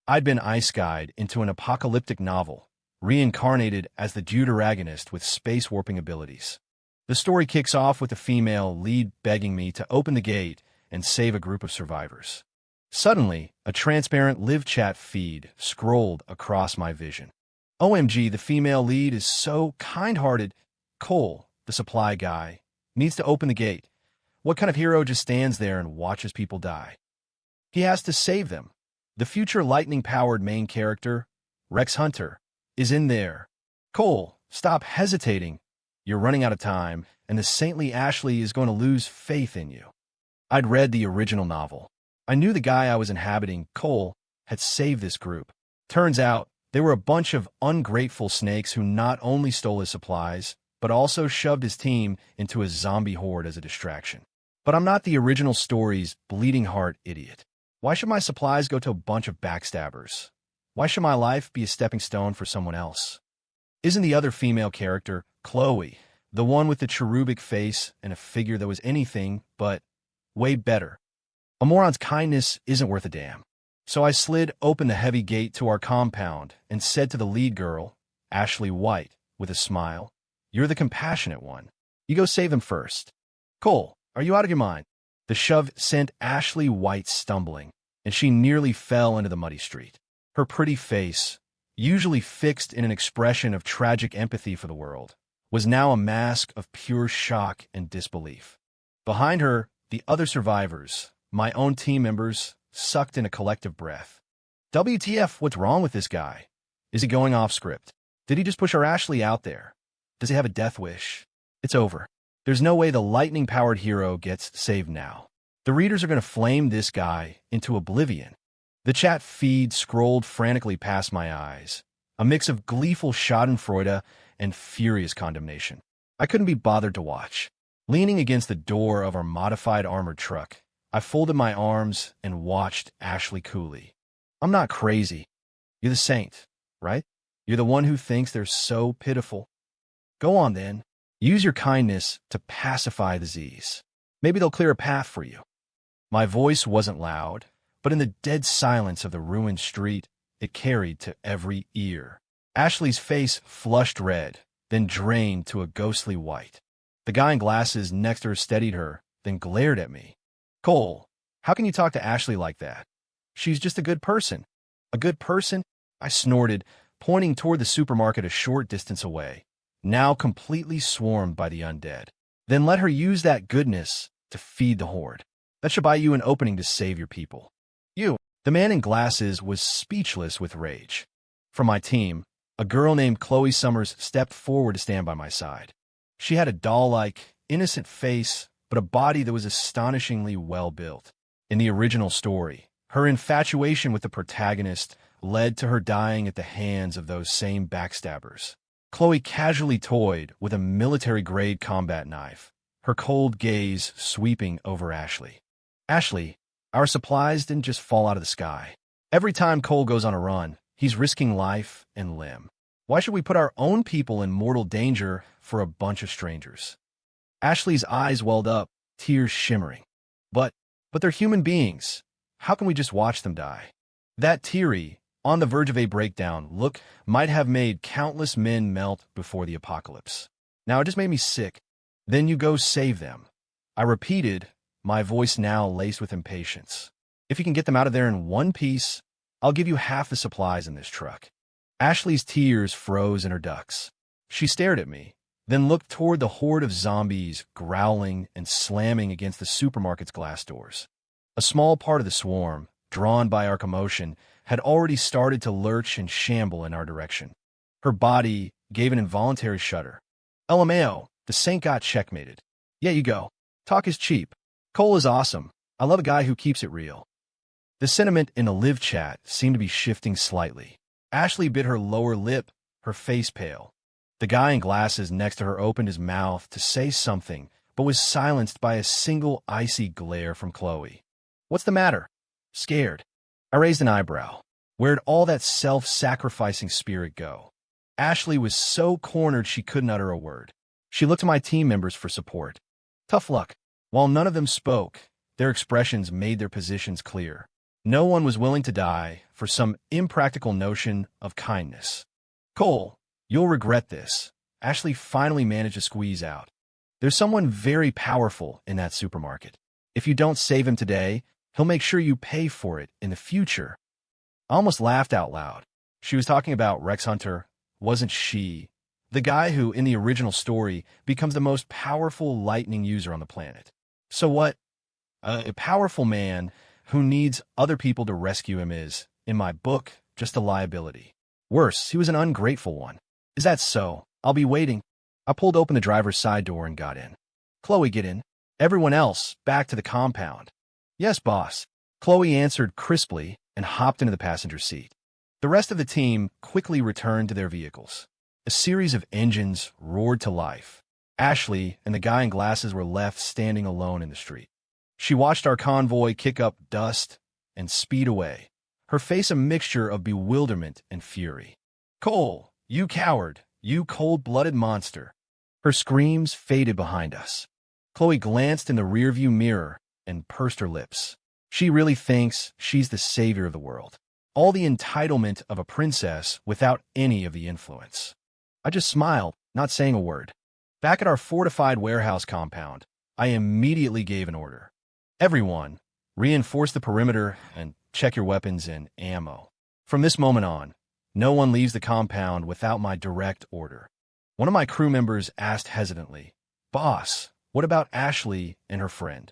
I'd been ice-guyed into an apocalyptic novel, reincarnated as the deuteragonist with space warping abilities. The story kicks off with the female lead begging me to open the gate and save a group of survivors. Suddenly, a transparent live chat feed scrolled across my vision. OMG, the female lead is so kind-hearted. Cole, the supply guy, needs to open the gate. What kind of hero just stands there and watches people die? He has to save them. The future lightning-powered main character, Rex Hunter, is in there. Cole, stop hesitating. You're running out of time, and the saintly Ashley is going to lose faith in you. I'd read the original novel. I knew the guy I was inhabiting, Cole, had saved this group. Turns out, they were a bunch of ungrateful snakes who not only stole his supplies, but also shoved his team into a zombie horde as a distraction. But I'm not the original story's bleeding heart idiot. Why should my supplies go to a bunch of backstabbers? Why should my life be a stepping stone for someone else? Isn't the other female character, Chloe, the one with the cherubic face and a figure that was anything but way better? A moron's kindness isn't worth a damn. So I slid open the heavy gate to our compound and said to the lead girl, Ashley White, with a smile, "You're the compassionate one. You go save them first." "Cole, are you out of your mind?" The shove sent Ashley White stumbling, and she nearly fell into the muddy street. Her pretty face, usually fixed in an expression of tragic empathy for the world, was now a mask of pure shock and disbelief. Behind her, the other survivors, my own team members, sucked in a collective breath. WTF, what's wrong with this guy? Is he going off script? Did he just push our Ashley out there? Does he have a death wish? It's over. There's no way the lightning-powered hero gets saved now. The readers are going to flame this guy into oblivion. The chat feed scrolled frantically past my eyes, a mix of gleeful schadenfreude and furious condemnation. I couldn't be bothered to watch. Leaning against the door of our modified armored truck, I folded my arms and watched Ashley coolly. I'm not crazy. You're the saint, right? You're the one who thinks they're so pitiful. Go on then. Use your kindness to pacify the Z's. Maybe they'll clear a path for you. My voice wasn't loud, but in the dead silence of the ruined street, it carried to every ear. Ashley's face flushed red, then drained to a ghostly white. The guy in glasses next to her steadied her, then glared at me. "Cole, how can you talk to Ashley like that? She's just a good person." "A good person?" I snorted, pointing toward the supermarket a short distance away, now completely swarmed by the undead. "Then let her use that goodness to feed the horde. That should buy you an opening to save your people." "You." The man in glasses was speechless with rage. From my team, a girl named Chloe Summers stepped forward to stand by my side. She had a doll-like, innocent face, but a body that was astonishingly well-built. In the original story, her infatuation with the protagonist led to her dying at the hands of those same backstabbers. Chloe casually toyed with a military-grade combat knife, her cold gaze sweeping over Ashley. "Ashley, our supplies didn't just fall out of the sky. Every time Cole goes on a run, he's risking life and limb. Why should we put our own people in mortal danger for a bunch of strangers?" Ashley's eyes welled up, tears shimmering. But they're human beings. How can we just watch them die?" That teary, on the verge of a breakdown look might have made countless men melt before the apocalypse. Now it just made me sick. "Then you go save them," I repeated, my voice now laced with impatience. "If you can get them out of there in one piece, I'll give you half the supplies in this truck." Ashley's tears froze in her ducts. She stared at me, then looked toward the horde of zombies growling and slamming against the supermarket's glass doors. A small part of the swarm, drawn by our commotion, had already started to lurch and shamble in our direction. Her body gave an involuntary shudder. LMAO, the saint got checkmated. "Yeah, you go. Talk is cheap. Cole is awesome. I love a guy who keeps it real." The sentiment in the live chat seemed to be shifting slightly. Ashley bit her lower lip, her face pale. The guy in glasses next to her opened his mouth to say something, but was silenced by a single icy glare from Chloe. "What's the matter?" "Scared." I raised an eyebrow. Where'd all that self-sacrificing spirit go? Ashley was so cornered she couldn't utter a word. She looked to my team members for support. Tough luck. While none of them spoke, their expressions made their positions clear. No one was willing to die for some impractical notion of kindness. Cole, you'll regret this. Ashley finally managed to squeeze out. There's someone very powerful in that supermarket. If you don't save him today, he'll make sure you pay for it in the future. I almost laughed out loud. She was talking about Rex Hunter, wasn't she? The guy who, in the original story, becomes the most powerful lightning user on the planet. So what? A powerful man who needs other people to rescue him is, in my book, just a liability. Worse, he was an ungrateful one. Is that so? I'll be waiting. I pulled open the driver's side door and got in. Chloe, get in. Everyone else, back to the compound. Yes, boss. Chloe answered crisply and hopped into the passenger seat. The rest of the team quickly returned to their vehicles. A series of engines roared to life. Ashley and the guy in glasses were left standing alone in the street. She watched our convoy kick up dust and speed away, her face a mixture of bewilderment and fury. Cole, you coward, you cold-blooded monster. Her screams faded behind us. Chloe glanced in the rearview mirror and pursed her lips. She really thinks she's the savior of the world. All the entitlement of a princess without any of the influence. I just smiled, not saying a word. Back at our fortified warehouse compound, I immediately gave an order. Everyone, reinforce the perimeter and check your weapons and ammo. From this moment on, no one leaves the compound without my direct order. One of my crew members asked hesitantly, Boss, what about Ashley and her friend?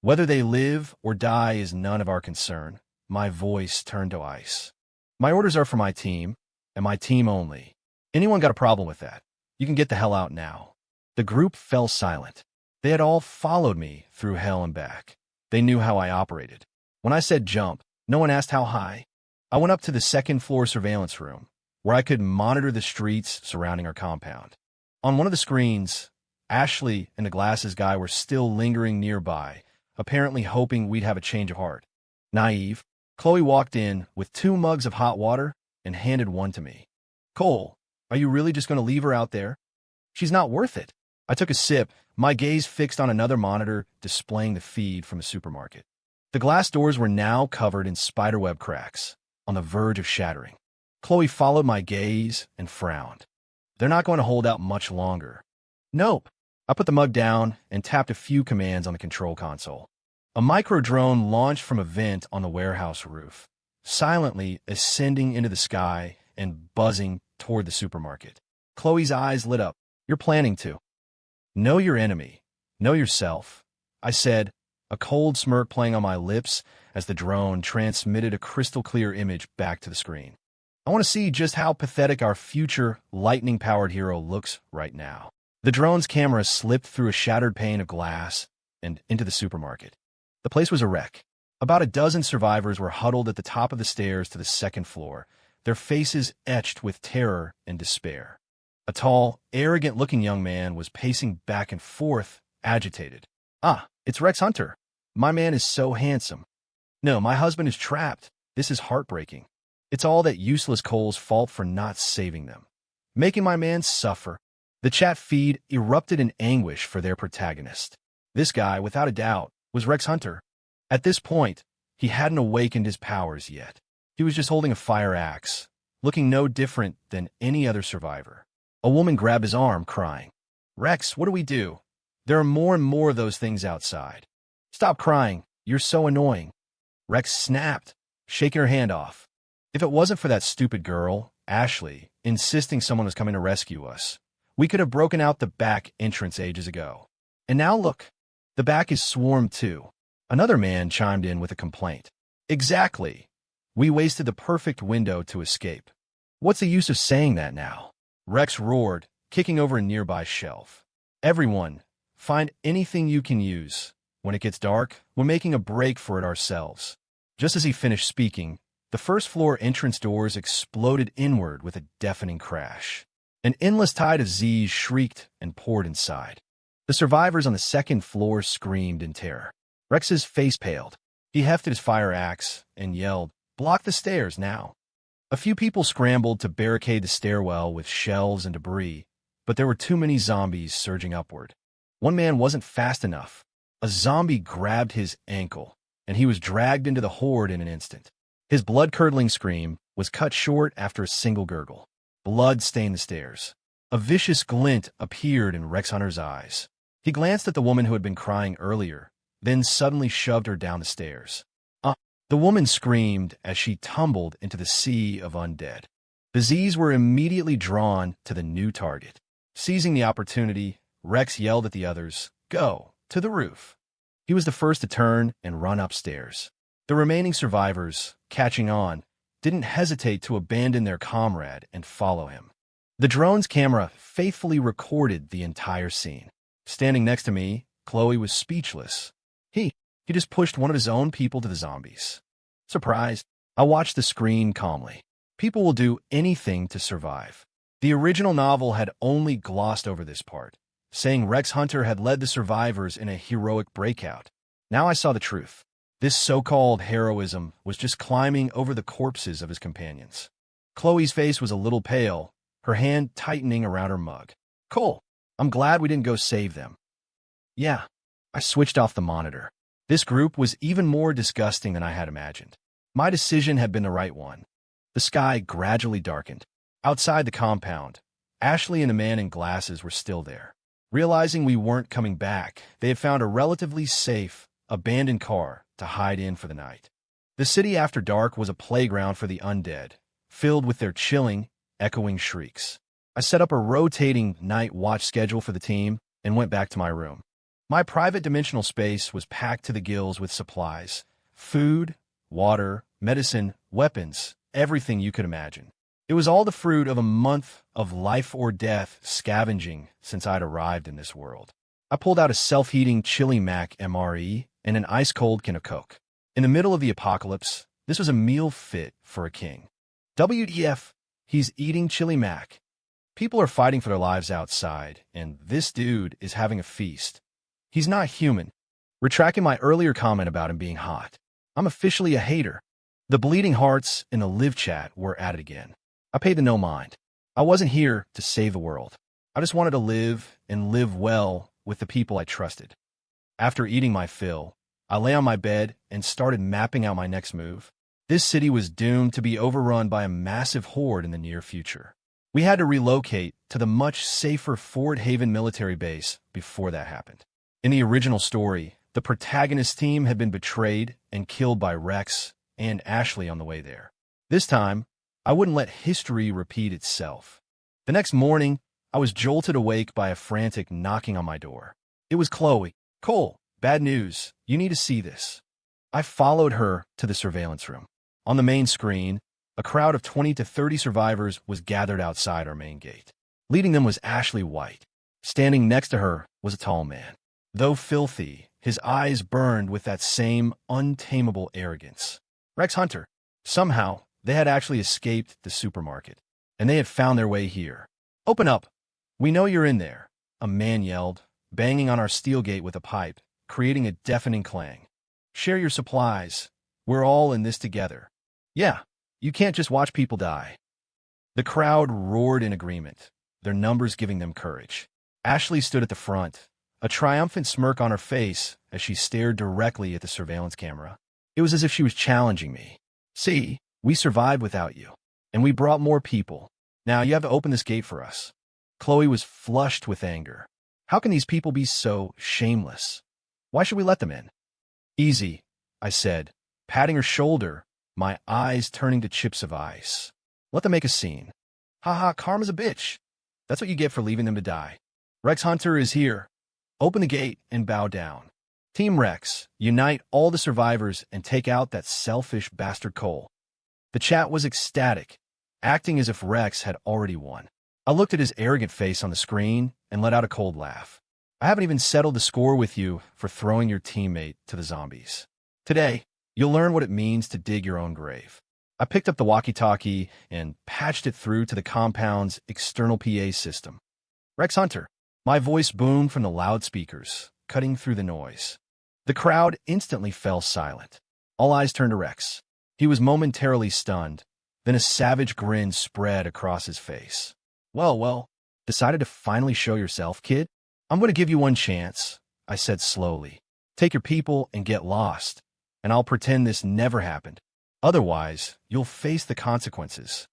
Whether they live or die is none of our concern. My voice turned to ice. My orders are for my team, and my team only. Anyone got a problem with that? You can get the hell out now. The group fell silent. They had all followed me through hell and back. They knew how I operated. When I said jump, no one asked how high. I went up to the second-floor surveillance room, where I could monitor the streets surrounding our compound. On one of the screens, Ashley and the glasses guy were still lingering nearby, apparently hoping we'd have a change of heart. Naive, Chloe walked in with 2 mugs of hot water and handed one to me. Cole, are you really just going to leave her out there? She's not worth it. I took a sip, my gaze fixed on another monitor displaying the feed from the supermarket. The glass doors were now covered in spiderweb cracks, on the verge of shattering. Chloe followed my gaze and frowned. They're not going to hold out much longer. Nope. I put the mug down and tapped a few commands on the control console. A micro-drone launched from a vent on the warehouse roof, silently ascending into the sky and buzzing toward the supermarket. Chloe's eyes lit up. You're planning to. Know your enemy. Know yourself. I said, a cold smirk playing on my lips as the drone transmitted a crystal-clear image back to the screen. I want to see just how pathetic our future lightning-powered hero looks right now. The drone's camera slipped through a shattered pane of glass and into the supermarket. The place was a wreck. About a dozen survivors were huddled at the top of the stairs to the second floor, their faces etched with terror and despair. A tall, arrogant-looking young man was pacing back and forth, agitated. Ah, it's Rex Hunter. My man is so handsome. No, my husband is trapped. This is heartbreaking. It's all that useless Cole's fault for not saving them, making my man suffer. The chat feed erupted in anguish for their protagonist. This guy, without a doubt, was Rex Hunter. At this point, he hadn't awakened his powers yet. He was just holding a fire axe, looking no different than any other survivor. A woman grabbed his arm, crying, Rex, what do we do? There are more and more of those things outside. Stop crying. You're so annoying. Rex snapped, shaking her hand off. If it wasn't for that stupid girl, Ashley, insisting someone was coming to rescue us, we could have broken out the back entrance ages ago. And now look, the back is swarmed too. Another man chimed in with a complaint. Exactly. We wasted the perfect window to escape. What's the use of saying that now? Rex roared, kicking over a nearby shelf. Everyone, find anything you can use. When it gets dark, we're making a break for it ourselves. Just as he finished speaking, the first-floor entrance doors exploded inward with a deafening crash. An endless tide of Z's shrieked and poured inside. The survivors on the second floor screamed in terror. Rex's face paled. He hefted his fire axe and yelled, Block the stairs now. A few people scrambled to barricade the stairwell with shelves and debris, but there were too many zombies surging upward. One man wasn't fast enough. A zombie grabbed his ankle and he was dragged into the Horde in an instant. His blood-curdling scream was cut short after a single gurgle. Blood stained the stairs. A vicious glint appeared in Rex Hunter's eyes. He glanced at the woman who had been crying earlier, then suddenly shoved her down the stairs. The woman screamed as she tumbled into the sea of undead. The Z's were immediately drawn to the new target. Seizing the opportunity, Rex yelled at the others, "Go, to the roof." He was the first to turn and run upstairs. The remaining survivors, catching on, didn't hesitate to abandon their comrade and follow him. The drone's camera faithfully recorded the entire scene. Standing next to me, Chloe was speechless. He just pushed one of his own people to the zombies. Surprised, I watched the screen calmly. People will do anything to survive. The original novel had only glossed over this part, saying Rex Hunter had led the survivors in a heroic breakout. Now I saw the truth. This so-called heroism was just climbing over the corpses of his companions. Chloe's face was a little pale, her hand tightening around her mug. "Cole, I'm glad we didn't go save them." "Yeah." I switched off the monitor. This group was even more disgusting than I had imagined. My decision had been the right one. The sky gradually darkened. Outside the compound, Ashley and the man in glasses were still there. Realizing we weren't coming back, they had found a relatively safe, abandoned car to hide in for the night. The city after dark was a playground for the undead, filled with their chilling, echoing shrieks. I set up a rotating night watch schedule for the team and went back to my room. My private dimensional space was packed to the gills with supplies, food, water, medicine, weapons, everything you could imagine. It was all the fruit of a month of life or death scavenging since I'd arrived in this world. I pulled out a self-heating Chili Mac MRE and an ice-cold can of Coke. In the middle of the apocalypse, this was a meal fit for a king. WTF, he's eating Chili Mac. People are fighting for their lives outside, and this dude is having a feast. He's not human. Retracting my earlier comment about him being hot. I'm officially a hater. The bleeding hearts in the live chat were at it again. I paid the no mind. I wasn't here to save the world. I just wanted to live and live well with the people I trusted. After eating my fill, I lay on my bed and started mapping out my next move. This city was doomed to be overrun by a massive horde in the near future. We had to relocate to the much safer Fort Haven military base before that happened. In the original story, the protagonist team had been betrayed and killed by Rex and Ashley on the way there. This time, I wouldn't let history repeat itself. The next morning, I was jolted awake by a frantic knocking on my door. It was Chloe. "Cole, bad news. You need to see this." I followed her to the surveillance room. On the main screen, a crowd of 20 to 30 survivors was gathered outside our main gate. Leading them was Ashley White. Standing next to her was a tall man. Though filthy, his eyes burned with that same untamable arrogance. Rex Hunter. Somehow, they had actually escaped the supermarket, and they had found their way here. "Open up. We know you're in there," a man yelled, banging on our steel gate with a pipe, creating a deafening clang. "Share your supplies. We're all in this together." "Yeah, you can't just watch people die." The crowd roared in agreement, their numbers giving them courage. Ashley stood at the front, a triumphant smirk on her face as she stared directly at the surveillance camera. It was as if she was challenging me. "See, we survived without you, and we brought more people. Now you have to open this gate for us." Chloe was flushed with anger. How can these people be so shameless? Why should we let them in? "Easy," I said, patting her shoulder, my eyes turning to chips of ice. "Let them make a scene." "Haha, karma's a bitch. That's what you get for leaving them to die. Rex Hunter is here. Open the gate and bow down. Team Rex, unite all the survivors and take out that selfish bastard Cole." The chat was ecstatic, acting as if Rex had already won. I looked at his arrogant face on the screen and let out a cold laugh. "I haven't even settled the score with you for throwing your teammate to the zombies. Today, you'll learn what it means to dig your own grave." I picked up the walkie-talkie and patched it through to the compound's external PA system. "Rex Hunter." My voice boomed from the loudspeakers, cutting through the noise. The crowd instantly fell silent. All eyes turned to Rex. He was momentarily stunned, then a savage grin spread across his face. Well, decided to finally show yourself, kid? I'm going to give you one chance," I said slowly. "Take your people and get lost. and I'll pretend this never happened. Otherwise, you'll face the consequences.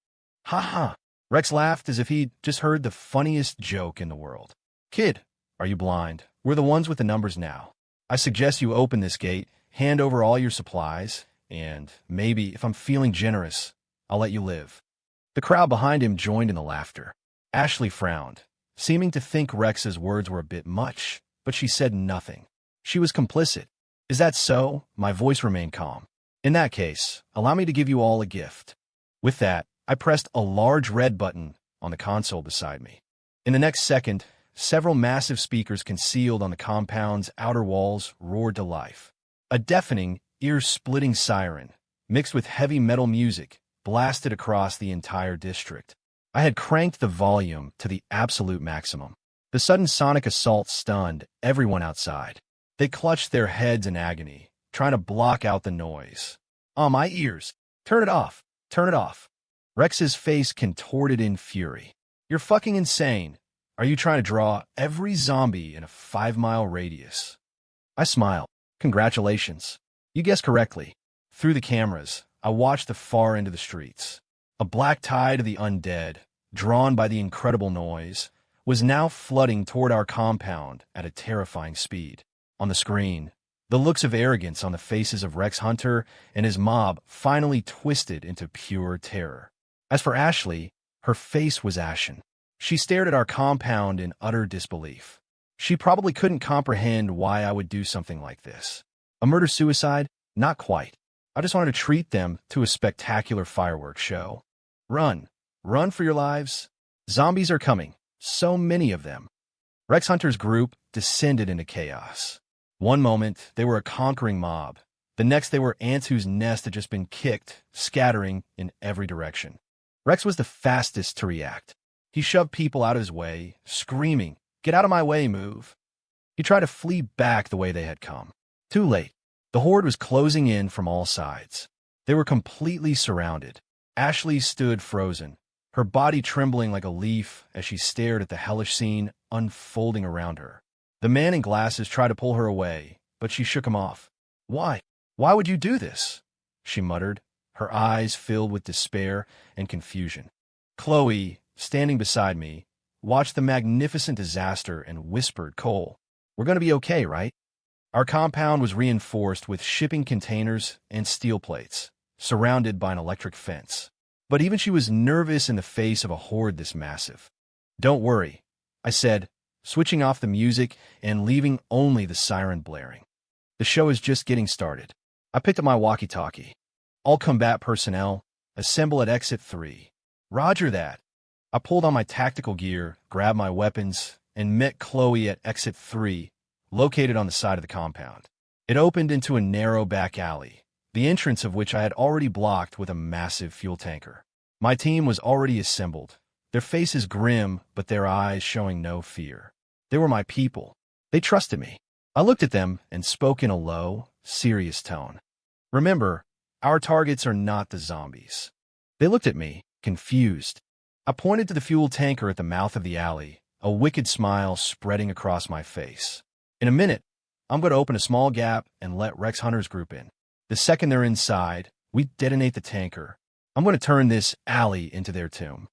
Ha ha. Rex laughed as if he'd just heard the funniest joke in the world. Kid, are you blind? We're the ones with the numbers now. I suggest you open this gate, hand over all your supplies, and maybe, if I'm feeling generous, I'll let you live. The crowd behind him joined in the laughter. Ashley frowned, seeming to think Rex's words were a bit much, but she said nothing. She was complicit. Is that so? My voice remained calm. In that case, allow me to give you all a gift. With that, I pressed a large red button on the console beside me. In the next second, several massive speakers concealed on the compound's outer walls roared to life. A deafening, ear-splitting siren, mixed with heavy metal music, blasted across the entire district. I had cranked the volume to the absolute maximum. The sudden sonic assault stunned everyone outside. They clutched their heads in agony, trying to block out the noise. "Oh, my ears! Turn it off! Turn it off!" Rex's face contorted in fury. "You're fucking insane. Are you trying to draw every zombie in a 5-mile radius?" I smiled. "Congratulations. You guessed correctly." Through the cameras, I watched the far end of the streets. A black tide of the undead, drawn by the incredible noise, was now flooding toward our compound at a terrifying speed. On the screen, the looks of arrogance on the faces of Rex Hunter and his mob finally twisted into pure terror. As for Ashley, her face was ashen. She stared at our compound in utter disbelief. She probably couldn't comprehend why I would do something like this. A murder-suicide? Not quite. I just wanted to treat them to a spectacular fireworks show. Run. Run for your lives. Zombies are coming. So many of them. Rex Hunter's group descended into chaos. One moment, they were a conquering mob. The next, they were ants whose nest had just been kicked, scattering in every direction. Rex was the fastest to react. He shoved people out of his way, screaming, "Get out of my way, move." He tried to flee back the way they had come. Too late. The Horde was closing in from all sides. They were completely surrounded. Ashley stood frozen, her body trembling like a leaf as she stared at the hellish scene unfolding around her. The man in glasses tried to pull her away, but she shook him off. "Why? Why would you do this?" she muttered, her eyes filled with despair and confusion. Chloe, standing beside me, watched the magnificent disaster and whispered, "Cole, we're going to be okay, right?" Our compound was reinforced with shipping containers and steel plates, surrounded by an electric fence. But even she was nervous in the face of a horde this massive. "Don't worry," I said, switching off the music and leaving only the siren blaring. "The show is just getting started." I picked up my walkie-talkie. "All combat personnel, assemble at exit 3. "Roger that." I pulled on my tactical gear, grabbed my weapons, and met Chloe at exit 3, located on the side of the compound. It opened into a narrow back alley, the entrance of which I had already blocked with a massive fuel tanker. My team was already assembled, their faces grim but their eyes showing no fear. They were my people. They trusted me. I looked at them and spoke in a low, serious tone. "Remember, our targets are not the zombies." They looked at me, confused. I pointed to the fuel tanker at the mouth of the alley, a wicked smile spreading across my face. "In a minute, I'm going to open a small gap and let Rex Hunter's group in. The second they're inside, we detonate the tanker. I'm going to turn this alley into their tomb."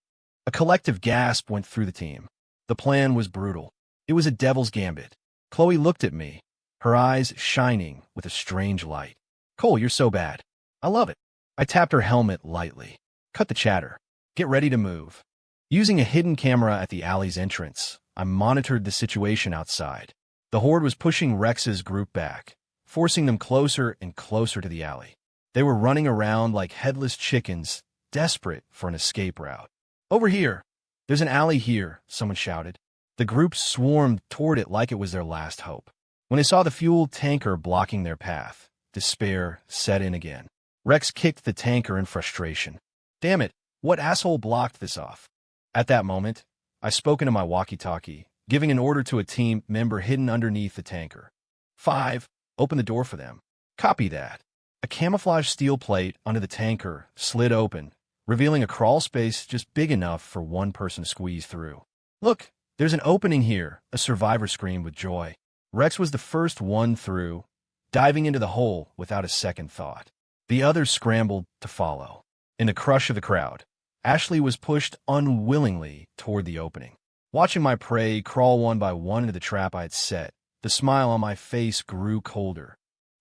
A collective gasp went through the team. The plan was brutal. It was a devil's gambit. Chloe looked at me, her eyes shining with a strange light. "Cole, you're so bad. I love it." I tapped her helmet lightly. "Cut the chatter. Get ready to move." Using a hidden camera at the alley's entrance, I monitored the situation outside. The Horde was pushing Rex's group back, forcing them closer and closer to the alley. They were running around like headless chickens, desperate for an escape route. "Over here! There's an alley here," someone shouted. The group swarmed toward it like it was their last hope. When they saw the fuel tanker blocking their path, despair set in again. Rex kicked the tanker in frustration. "Damn it, what asshole blocked this off?" At that moment, I spoke into my walkie-talkie, giving an order to a team member hidden underneath the tanker. 5, open the door for them." "Copy that." A camouflage steel plate under the tanker slid open, revealing a crawl space just big enough for one person to squeeze through. "Look, there's an opening here," a survivor screamed with joy. Rex was the first one through, diving into the hole without a second thought. The others scrambled to follow. In the crush of the crowd, Ashley was pushed unwillingly toward the opening. Watching my prey crawl one by one into the trap I had set, the smile on my face grew colder.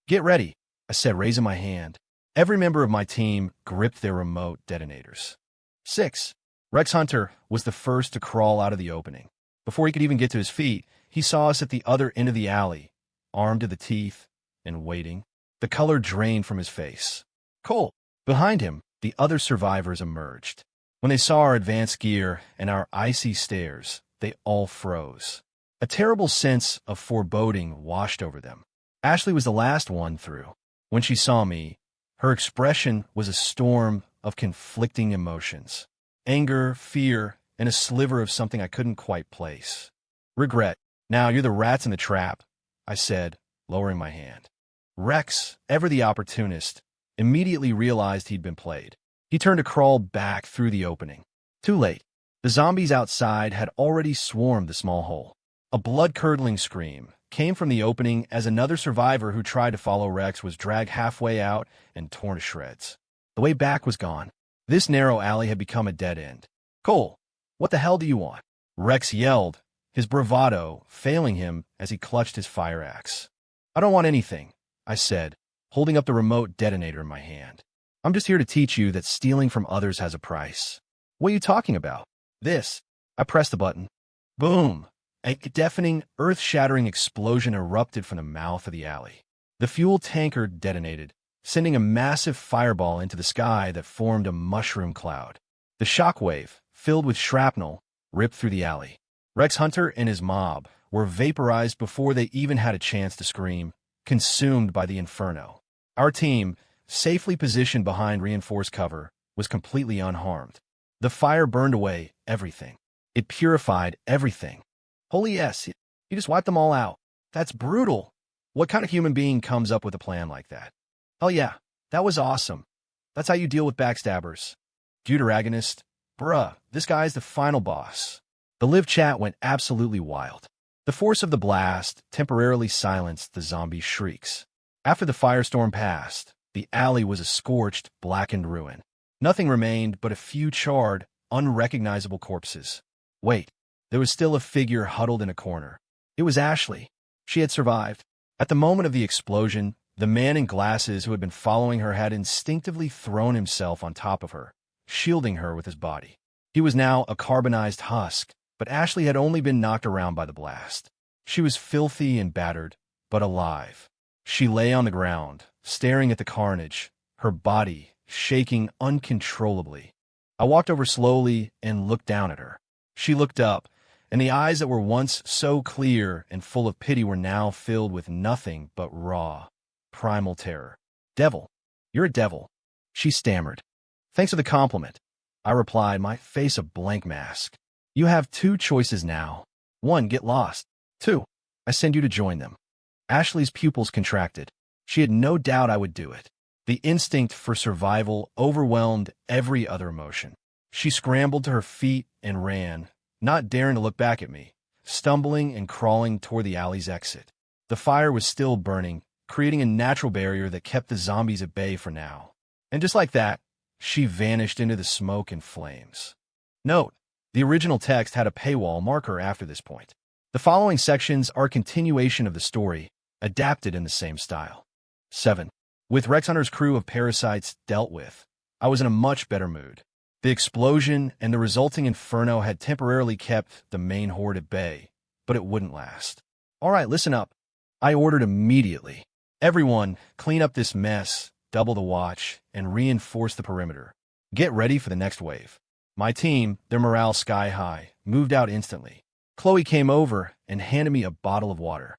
"Get ready," I said, raising my hand. Every member of my team gripped their remote detonators. 6. Rex Hunter was the first to crawl out of the opening. Before he could even get to his feet, he saw us at the other end of the alley, armed to the teeth and waiting. The color drained from his face. Cole. Behind him, the other survivors emerged. When they saw our advanced gear and our icy stares, they all froze. A terrible sense of foreboding washed over them. Ashley was the last one through. When she saw me, her expression was a storm of conflicting emotions. Anger, fear, and a sliver of something I couldn't quite place. Regret. "Now you're the rats in the trap," I said, lowering my hand. Rex, ever the opportunist, immediately realized he'd been played. He turned to crawl back through the opening. Too late. The zombies outside had already swarmed the small hole. A blood-curdling scream came from the opening as another survivor who tried to follow Rex was dragged halfway out and torn to shreds. The way back was gone. This narrow alley had become a dead end. "Cole, what the hell do you want?" Rex yelled, his bravado failing him as he clutched his fire axe. "I don't want anything," I said, holding up the remote detonator in my hand. "I'm just here to teach you that stealing from others has a price." "What are you talking about?" "This." I pressed the button. Boom! A deafening, earth-shattering explosion erupted from the mouth of the alley. The fuel tanker detonated, sending a massive fireball into the sky that formed a mushroom cloud. The shockwave, filled with shrapnel, ripped through the alley. Rex Hunter and his mob were vaporized before they even had a chance to scream, consumed by the inferno. Our team, safely positioned behind reinforced cover, was completely unharmed. The fire burned away everything. It purified everything. Holy yes, you just wiped them all out. That's brutal. What kind of human being comes up with a plan like that? Oh yeah, that was awesome. That's how you deal with backstabbers. Deuteragonist, bruh, this guy's the final boss. The live chat went absolutely wild. The force of the blast temporarily silenced the zombie shrieks. After the firestorm passed, the alley was a scorched, blackened ruin. Nothing remained but a few charred, unrecognizable corpses. Wait, there was still a figure huddled in a corner. It was Ashley. She had survived. At the moment of the explosion, the man in glasses who had been following her had instinctively thrown himself on top of her, shielding her with his body. He was now a carbonized husk, but Ashley had only been knocked around by the blast. She was filthy and battered, but alive. She lay on the ground, staring at the carnage, her body shaking uncontrollably. I walked over slowly and looked down at her. She looked up, and the eyes that were once so clear and full of pity were now filled with nothing but raw, primal terror. "Devil. You're a devil," she stammered. "Thanks for the compliment," I replied, my face a blank mask. "You have two choices now. 1, get lost. 2, I send you to join them." Ashley's pupils contracted. She had no doubt I would do it. The instinct for survival overwhelmed every other emotion. She scrambled to her feet and ran, not daring to look back at me, stumbling and crawling toward the alley's exit. The fire was still burning, creating a natural barrier that kept the zombies at bay for now. And just like that, she vanished into the smoke and flames. Note, the original text had a paywall marker after this point. The following sections are a continuation of the story, adapted in the same style. 7. With Rex Hunter's crew of parasites dealt with, I was in a much better mood. The explosion and the resulting inferno had temporarily kept the main horde at bay, but it wouldn't last. "All right, listen up," I ordered immediately. "Everyone, clean up this mess, double the watch, and reinforce the perimeter. Get ready for the next wave." My team, their morale sky high, moved out instantly. Chloe came over and handed me a bottle of water.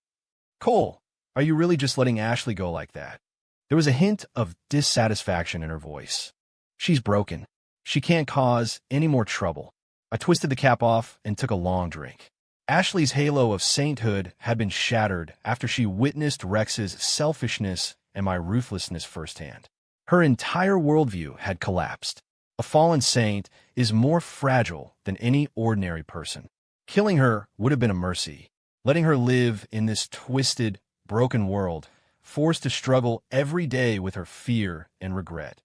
"Cole, are you really just letting Ashley go like that?" There was a hint of dissatisfaction in her voice. "She's broken. She can't cause any more trouble." I twisted the cap off and took a long drink. Ashley's halo of sainthood had been shattered after she witnessed Rex's selfishness and my ruthlessness firsthand. Her entire worldview had collapsed. A fallen saint is more fragile than any ordinary person. Killing her would have been a mercy. Letting her live in this twisted, broken world forced to struggle every day with her fear and regret.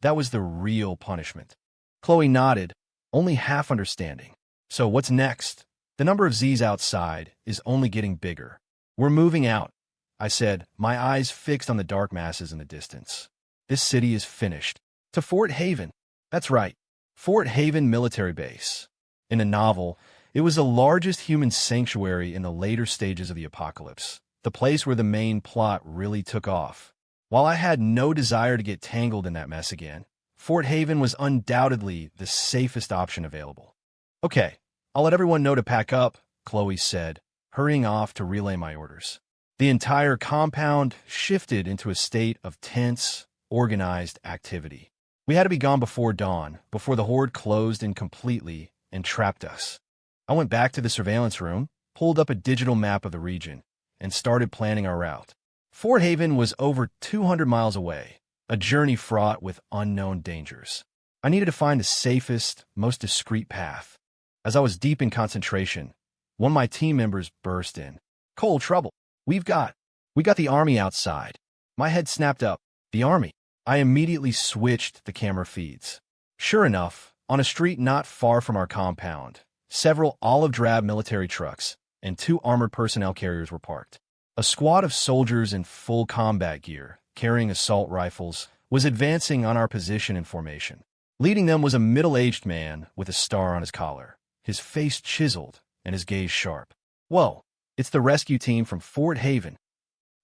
That was the real punishment. Chloe nodded, only half understanding. So what's next? The number of Z's outside is only getting bigger. We're moving out, I said, my eyes fixed on the dark masses in the distance. This city is finished. To Fort Haven. That's right, Fort Haven military base. In the novel, it was the largest human sanctuary in the later stages of the apocalypse, the place where the main plot really took off. While I had no desire to get tangled in that mess again, Fort Haven was undoubtedly the safest option available. Okay, I'll let everyone know to pack up, Chloe said, hurrying off to relay my orders. The entire compound shifted into a state of tense, organized activity. We had to be gone before dawn, before the Horde closed in completely and trapped us. I went back to the surveillance room, pulled up a digital map of the region, and started planning our route. Fort Haven was over 200 miles away, a journey fraught with unknown dangers. I needed to find the safest, most discreet path. As I was deep in concentration, one of my team members burst in. Cole, trouble. We got the army outside. My head snapped up. The army. I immediately switched the camera feeds. Sure enough, on a street not far from our compound, several olive-drab military trucks and 2 armored personnel carriers were parked. A squad of soldiers in full combat gear, carrying assault rifles, was advancing on our position in formation. Leading them was a middle-aged man with a star on his collar, his face chiseled and his gaze sharp. Whoa, it's the rescue team from Fort Haven.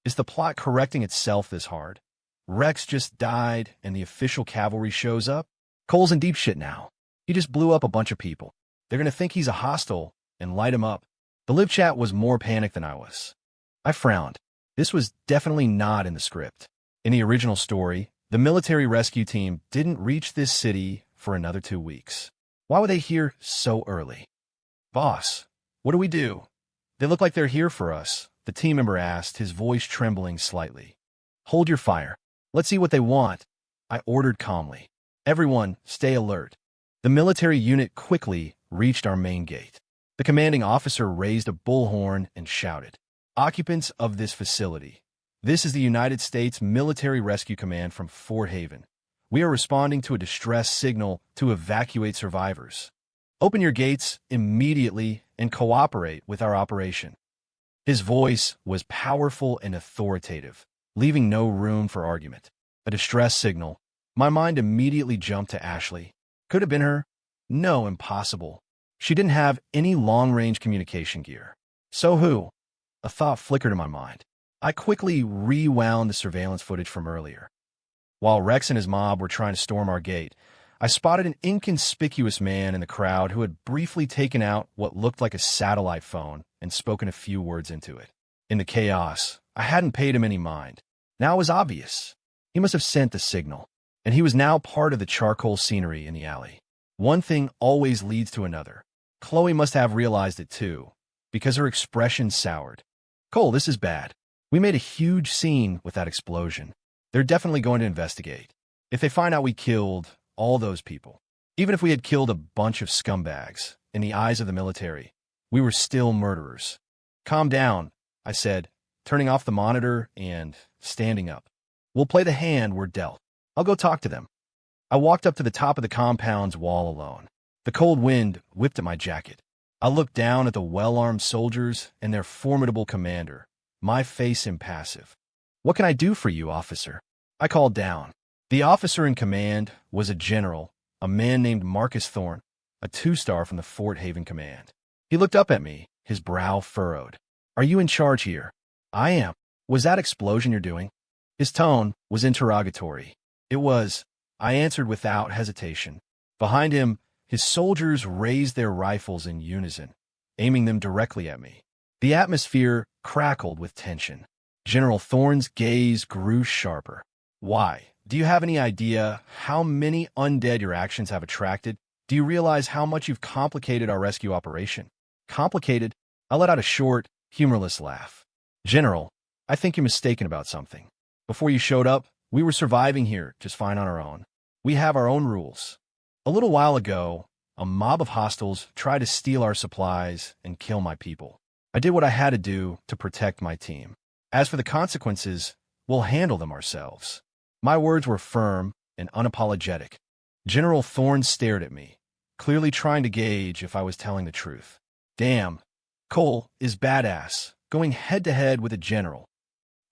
Is the plot correcting itself this hard? Rex just died and the official cavalry shows up? Cole's in deep shit now. He just blew up a bunch of people. They're gonna think he's a hostile and light him up. The live chat was more panicked than I was. I frowned. This was definitely not in the script. In the original story, the military rescue team didn't reach this city for another 2 weeks. Why were they here so early? Boss, what do we do? They look like they're here for us, the team member asked, his voice trembling slightly. Hold your fire. Let's see what they want, I ordered calmly. Everyone, stay alert. The military unit quickly reached our main gate. The commanding officer raised a bullhorn and shouted, "Occupants of this facility, this is the United States Military Rescue Command from Fort Haven. We are responding to a distress signal to evacuate survivors. Open your gates immediately and cooperate with our operation." His voice was powerful and authoritative, leaving no room for argument. A distress signal. My mind immediately jumped to Ashley. Could have been her? No, impossible. She didn't have any long-range communication gear. So who? A thought flickered in my mind. I quickly rewound the surveillance footage from earlier. While Rex and his mob were trying to storm our gate, I spotted an inconspicuous man in the crowd who had briefly taken out what looked like a satellite phone and spoken a few words into it. In the chaos, I hadn't paid him any mind. Now it was obvious. He must have sent the signal, and he was now part of the charcoal scenery in the alley. One thing always leads to another. Chloe must have realized it too, because her expression soured. Cole, this is bad. We made a huge scene with that explosion. They're definitely going to investigate. If they find out we killed all those people, even if we had killed a bunch of scumbags, in the eyes of the military, we were still murderers. Calm down, I said, turning off the monitor and standing up. We'll play the hand we're dealt. I'll go talk to them. I walked up to the top of the compound's wall alone. The cold wind whipped at my jacket. I looked down at the well-armed soldiers and their formidable commander, my face impassive. "What can I do for you, officer?" I called down. The officer in command was a general, a man named Marcus Thorne, a 2-star from the Fort Haven command. He looked up at me, his brow furrowed. "Are you in charge here?" "I am." "Was that explosion you're doing?" His tone was interrogatory. It was. I answered without hesitation. Behind him, his soldiers raised their rifles in unison, aiming them directly at me. The atmosphere crackled with tension. General Thorne's gaze grew sharper. "Why? Do you have any idea how many undead your actions have attracted? Do you realize how much you've complicated our rescue operation?" "Complicated?" I let out a short, humorless laugh. "General, I think you're mistaken about something. Before you showed up, we were surviving here just fine on our own. We have our own rules. A little while ago, a mob of hostiles tried to steal our supplies and kill my people. I did what I had to do to protect my team. As for the consequences, We'll handle them ourselves. My words were firm and unapologetic. General Thorne stared at me, clearly trying to gauge if I was telling the truth. Damn, Cole is badass, going head-to-head with a general.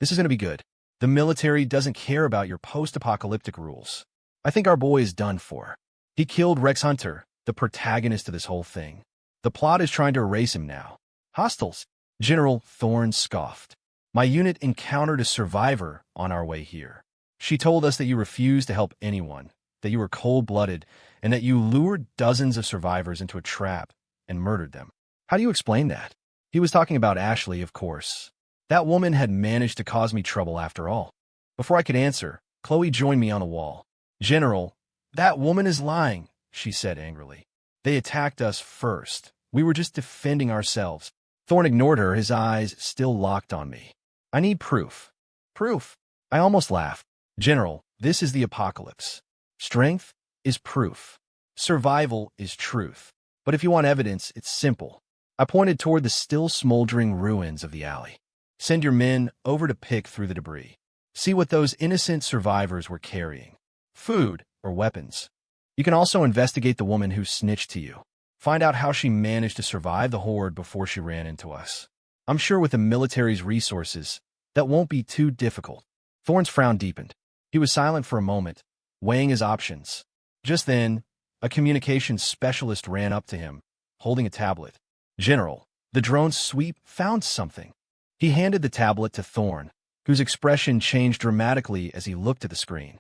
This is going to be good. The military doesn't care about your post-apocalyptic rules. I think our boy is done for. He killed Rex Hunter, the protagonist of this whole thing. The plot is trying to erase him now. Hostiles. General Thorne scoffed. My unit encountered a survivor on our way here. She told us that you refused to help anyone, that you were cold-blooded, and that you lured dozens of survivors into a trap and murdered them. How do you explain that? He was talking about Ashley, of course. That woman had managed to cause me trouble after all. Before I could answer, Chloe joined me on the wall. General, that woman is lying, she said angrily. They attacked us first. We were just defending ourselves. Thorne ignored her, his eyes still locked on me. I need proof. Proof? I almost laughed. General, this is the apocalypse. Strength is proof. Survival is truth. But if you want evidence, it's simple. I pointed toward the still smoldering ruins of the alley. Send your men over to pick through the debris. See what those innocent survivors were carrying. Food or weapons. You can also investigate the woman who snitched to you. Find out how she managed to survive the Horde before she ran into us. I'm sure with the military's resources, that won't be too difficult. Thorne's frown deepened. He was silent for a moment, weighing his options. Just then, a communications specialist ran up to him, holding a tablet. General, the drone sweep found something. He handed the tablet to Thorne, whose expression changed dramatically as he looked at the screen.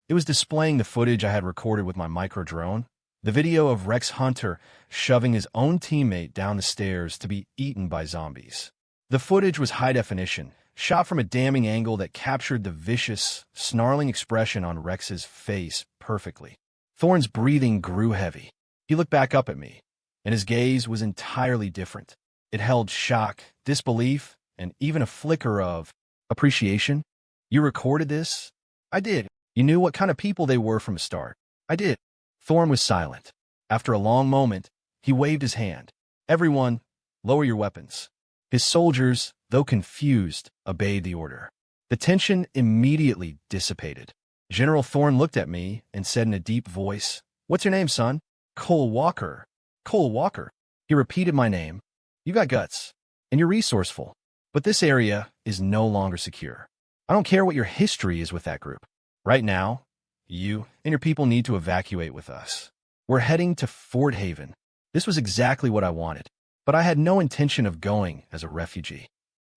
It was displaying the footage I had recorded with my micro-drone, the video of Rex Hunter shoving his own teammate down the stairs to be eaten by zombies. The footage was high definition, shot from a damning angle that captured the vicious, snarling expression on Rex's face perfectly. Thorne's breathing grew heavy. He looked back up at me, and his gaze was entirely different. It held shock, disbelief, and even a flicker of appreciation. You recorded this? I did. You knew what kind of people they were from the start. I did. Thorne was silent. After a long moment, he waved his hand. Everyone, lower your weapons. His soldiers, though confused, obeyed the order. The tension immediately dissipated. General Thorne looked at me and said in a deep voice, "What's your name, son?" "Cole Walker." "Cole Walker." He repeated my name. "You got guts, and you're resourceful. But this area is no longer secure. I don't care what your history is with that group. Right now, you and your people need to evacuate with us. We're heading to Fort Haven." This was exactly what I wanted, but I had no intention of going as a refugee.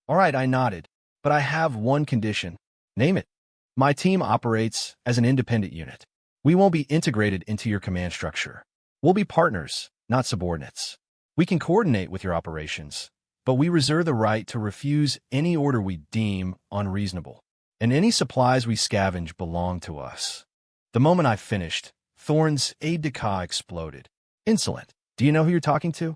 "All right," I nodded, "but I have one condition." "Name it." "My team operates as an independent unit. We won't be integrated into your command structure. We'll be partners, not subordinates. We can coordinate with your operations, but we reserve the right to refuse any order we deem unreasonable, and any supplies we scavenge belong to us." The moment I finished, Thorne's aide-de-camp exploded. "Insolent. Do you know who you're talking to?"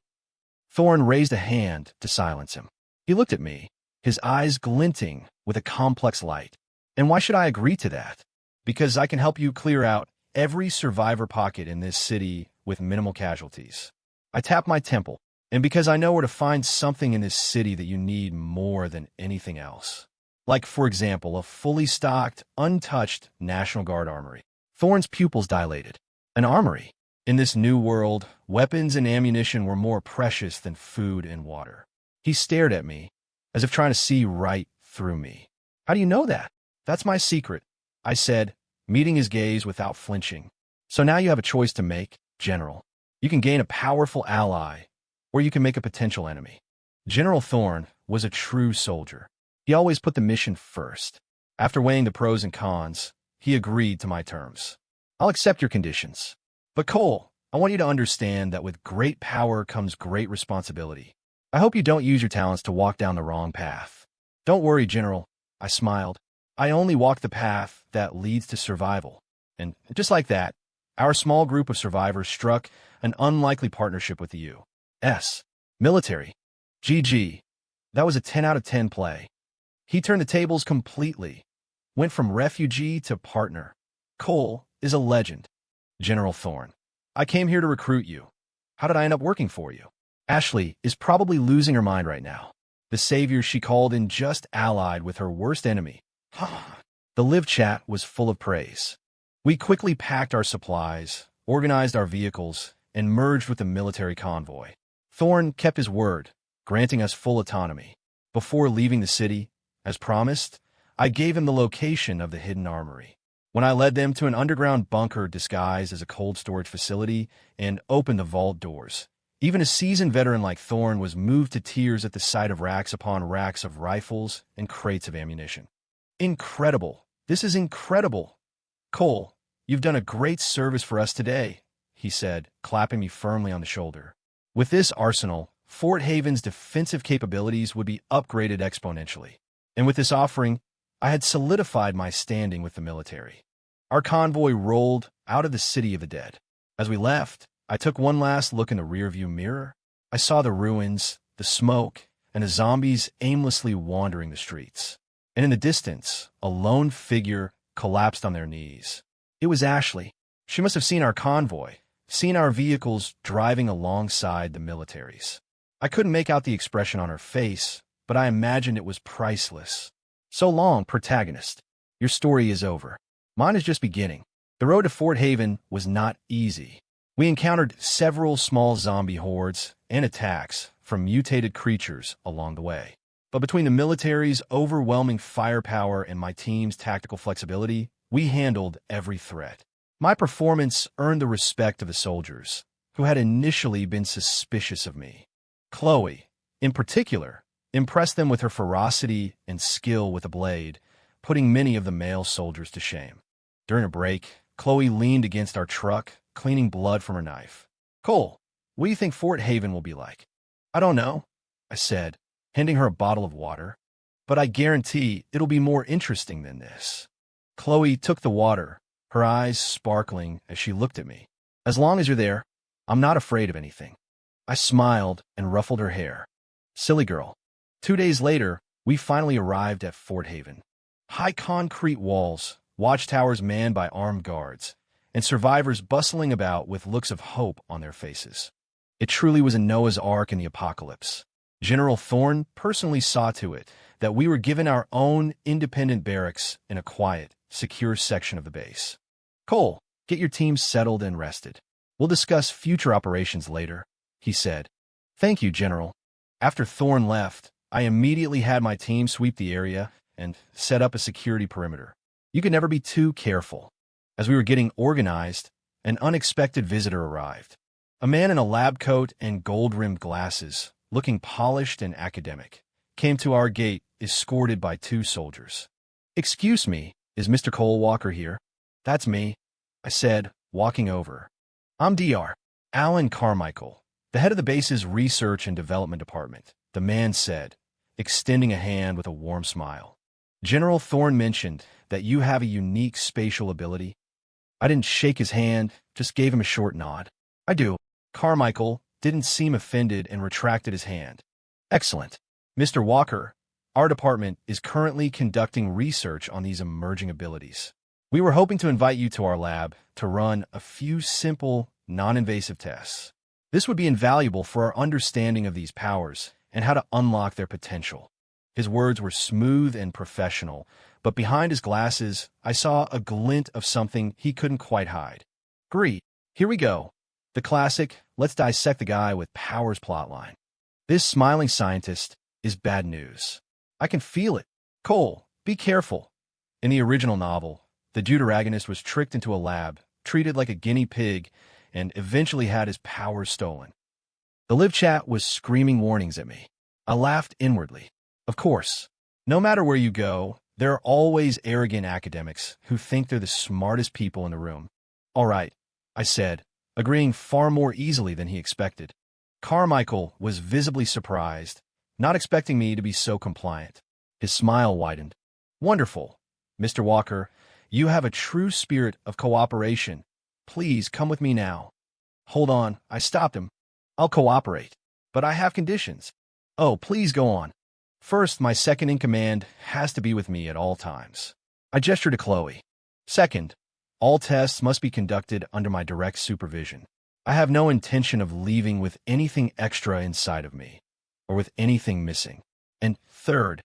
Thorne raised a hand to silence him. He looked at me, his eyes glinting with a complex light. "And why should I agree to that?" "Because I can help you clear out every survivor pocket in this city with minimal casualties." I tapped my temple. "And because I know where to find something in this city that you need more than anything else. Like, for example, a fully stocked, untouched National Guard armory." Thorne's pupils dilated. An armory? In this new world, weapons and ammunition were more precious than food and water. He stared at me, as if trying to see right through me. "How do you know that?" "That's my secret," I said, meeting his gaze without flinching. "So now you have a choice to make, General. You can gain a powerful ally, or you can make a potential enemy." General Thorne was a true soldier. He always put the mission first. After weighing the pros and cons, he agreed to my terms. "I'll accept your conditions. But Cole, I want you to understand that with great power comes great responsibility. I hope you don't use your talents to walk down the wrong path." "Don't worry, General," I smiled. "I only walk the path that leads to survival." And just like that, our small group of survivors struck an unlikely partnership with the U.S. military. GG. That was a 10 out of 10 play. He turned the tables completely. Went from refugee to partner. Cole is a legend. General Thorne, I came here to recruit you. How did I end up working for you? Ashley is probably losing her mind right now. The savior she called in just allied with her worst enemy, The live chat was full of praise. We quickly packed our supplies, organized our vehicles, and merged with the military convoy. Thorn kept his word, granting us full autonomy. Before leaving the city, as promised, I gave him the location of the hidden armory. When I led them to an underground bunker disguised as a cold storage facility and opened the vault doors, even a seasoned veteran like Thorn was moved to tears at the sight of racks upon racks of rifles and crates of ammunition. Incredible! This is incredible! Cole, you've done a great service for us today, he said, clapping me firmly on the shoulder. With this arsenal, Fort Haven's defensive capabilities would be upgraded exponentially. And with this offering, I had solidified my standing with the military. Our convoy rolled out of the city of the dead. As we left, I took one last look in the rearview mirror. I saw the ruins, the smoke, and the zombies aimlessly wandering the streets. And in the distance, a lone figure collapsed on their knees. It was Ashley. She must have seen our convoy, seen our vehicles driving alongside the military's. I couldn't make out the expression on her face, but I imagined it was priceless. So long, protagonist. Your story is over. Mine is just beginning. The road to Fort Haven was not easy. We encountered several small zombie hordes and attacks from mutated creatures along the way. But between the military's overwhelming firepower and my team's tactical flexibility, we handled every threat. My performance earned the respect of the soldiers, who had initially been suspicious of me. Chloe, in particular, impressed them with her ferocity and skill with a blade, putting many of the male soldiers to shame. During a break, Chloe leaned against our truck, cleaning blood from her knife. Cole, what do you think Fort Haven will be like? I don't know, I said, handing her a bottle of water. But I guarantee it'll be more interesting than this. Chloe took the water, her eyes sparkling as she looked at me. As long as you're there, I'm not afraid of anything. I smiled and ruffled her hair. Silly girl. 2 days later, we finally arrived at Fort Haven. High concrete walls, watchtowers manned by armed guards, and survivors bustling about with looks of hope on their faces. It truly was a Noah's Ark in the apocalypse. General Thorn personally saw to it that we were given our own independent barracks in a quiet, secure section of the base. Cole, get your team settled and rested. We'll discuss future operations later, he said. Thank you, General. After Thorn left, I immediately had my team sweep the area and set up a security perimeter. You can never be too careful. As we were getting organized, an unexpected visitor arrived. A man in a lab coat and gold-rimmed glasses, looking polished and academic, came to our gate, escorted by 2 soldiers. Excuse me, is Mr. Cole Walker here? That's me, I said, walking over. I'm Dr. Alan Carmichael, the head of the base's research and development department, the man said, extending a hand with a warm smile. General Thorn mentioned that you have a unique spatial ability. I didn't shake his hand, just gave him a short nod. I do. Carmichael didn't seem offended and retracted his hand. Excellent. Mr. Walker, our department is currently conducting research on these emerging abilities. We were hoping to invite you to our lab to run a few simple, non-invasive tests. This would be invaluable for our understanding of these powers and how to unlock their potential. His words were smooth and professional, but behind his glasses, I saw a glint of something he couldn't quite hide. Great. Here we go. The classic, let's dissect the guy with powers plotline. This smiling scientist is bad news. I can feel it. Cole, be careful. In the original novel, the deuteragonist was tricked into a lab, treated like a guinea pig, and eventually had his powers stolen. The live chat was screaming warnings at me. I laughed inwardly. Of course, no matter where you go, there are always arrogant academics who think they're the smartest people in the room. All right, I said, agreeing far more easily than he expected. Carmichael was visibly surprised, not expecting me to be so compliant. His smile widened. Wonderful. Mr. Walker, you have a true spirit of cooperation. Please come with me now. Hold on, I stopped him. I'll cooperate, but I have conditions. Oh, please go on. First, my second-in-command has to be with me at all times. I gestured to Chloe. Second, all tests must be conducted under my direct supervision. I have no intention of leaving with anything extra inside of me, or with anything missing. And third,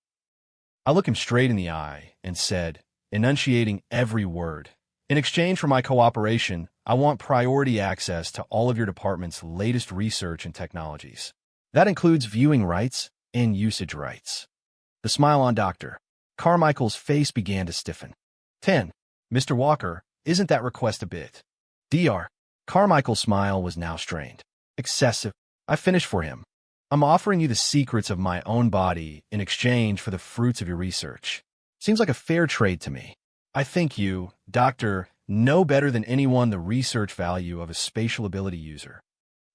I looked him straight in the eye and said, enunciating every word, "In exchange for my cooperation, I want priority access to all of your department's latest research and technologies. That includes viewing rights and usage rights." The smile on Dr. Carmichael's face began to stiffen. 10. Mr. Walker, isn't that request a bit? Dr. Carmichael's smile was now strained. Excessive. I finished for him. I'm offering you the secrets of my own body in exchange for the fruits of your research. Seems like a fair trade to me. I think you, Doctor, know better than anyone the research value of a spatial ability user.